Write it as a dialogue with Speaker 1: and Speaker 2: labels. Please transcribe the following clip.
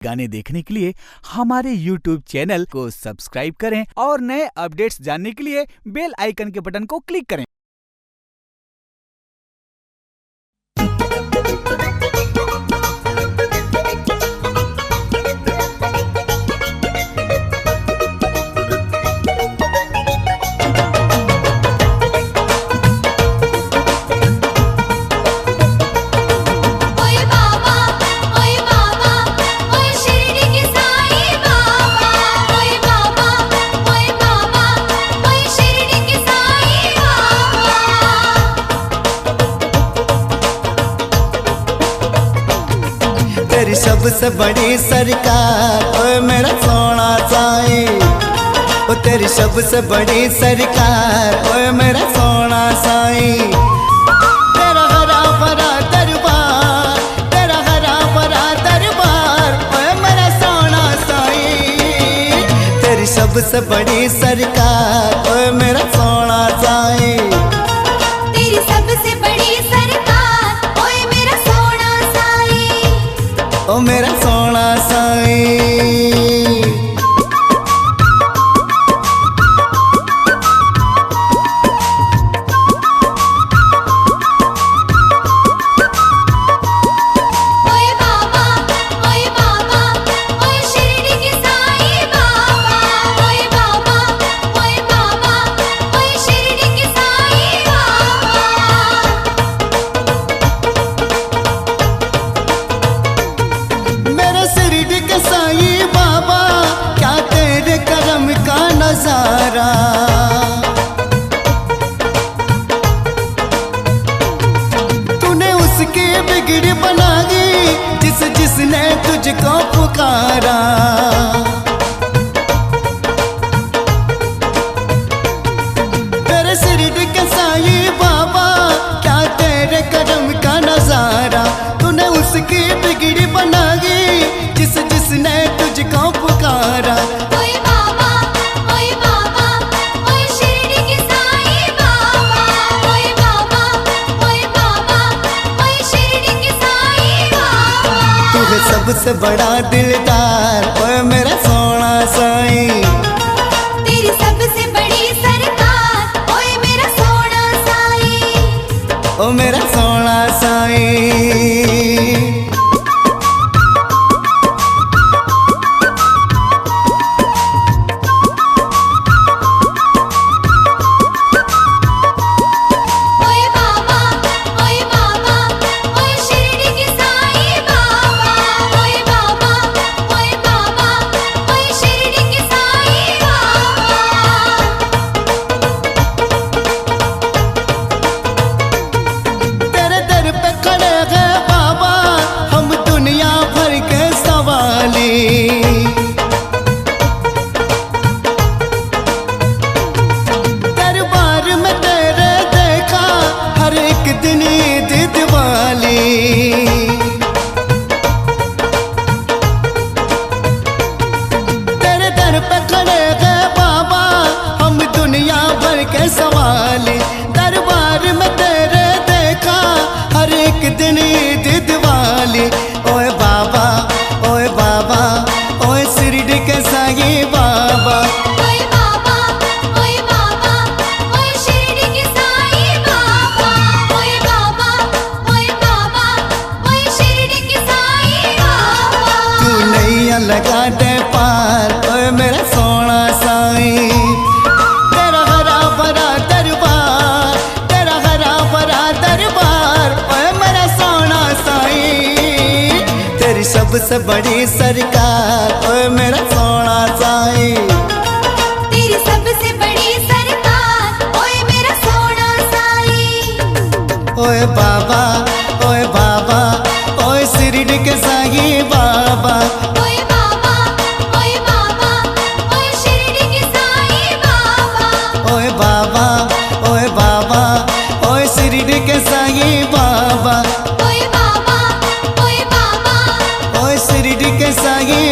Speaker 1: गाने देखने के लिए हमारे YouTube चैनल को सब्सक्राइब करें और नए अपडेट्स जानने के लिए बेल आइकन के बटन को क्लिक करें।
Speaker 2: तेरी सबसे बड़ी सरकार ओए मेरा सोना साईं, ओ तेरी सबसे बड़ी सरकार ओए मेरा सोना साईं। तेरा हरा भरा दरबार, तेरा हरा भरा दरबार ओए मेरा सोना साईं। तेरी सबसे बड़ी सरकार ओए मेरा सोना साईं।
Speaker 3: तेरी सबसे बड़ी सरकार ओए मेरा सोना साईं,
Speaker 2: ओ मेरा सोना साईं।
Speaker 3: ओए बाबा ओए शिरडी के साईं बाबा, ओए बाबा ओए शिरडी के साईं बाबा।
Speaker 2: मेरे शिरडी के साईं बाबा, क्या तेरे करम का नजारा। तूने उसकी बिगड़ी बना दी जिसने तुझको पुकारा। मेरे शिरडी के साईं बाबा, क्या तेरे करम का नजारा। तूने उसकी बिगड़ी बना दी जिसने तुझको पुकारा।
Speaker 3: ओए बाबा ओए शिरडी के साईं बाबा, ओए बाबा ओए शिरडी के साईं बाबा।
Speaker 2: तू है सबसे बड़ा दिलदार ओए मेरा सोना साईं।
Speaker 3: तेरी सबसे बड़ी सरकार ओए मेरा सोना साईं,
Speaker 2: ओ मेरा सोना साईं।
Speaker 3: ओए बाबा ओए शिरडी के साईं बाबा, ओए बाबा ओए शिरडी के साईं बाबा।
Speaker 2: तेरे दर पे खड़े हैं बाबा हम दुनिया भर के सवाली। दरबार में तेरे देखा हर एक दिन ईद दिवाली। तेरे दर पे खड़े हैं बाबा हम दुनिया भर के सवाली। दरबार में तेरे देखा हर एक दिन ईद दिवाली। ओए बाबा ओए शिरडी के साईं बाबा।
Speaker 3: ओए बाबा ओए शिरडी के साईं बाबा, ओए बाबा ओए शिरडी के साईं बाबा।
Speaker 2: तू नैया लगा दे पार ओए मेरा सोना साईं। तेरा हरा भरा दरबार, तेरा हरा भरा दरबार ओए मेरा सोना साईं। तेरी सबसे बड़ी सरकार ओए मेरा सोना साईं।
Speaker 3: तेरी सबसे बड़ी सरकार ओए मेरा सोना साईं।
Speaker 2: ओए बाबा ओए शिरडी के साईं बाबा।
Speaker 3: ओए बाबा ओए शिरडी के साईं बाबा।
Speaker 2: ओए बाबा ओए शिरडी के साईं बाबा।
Speaker 3: ओए बाबा
Speaker 2: ओए शिरडी के साईं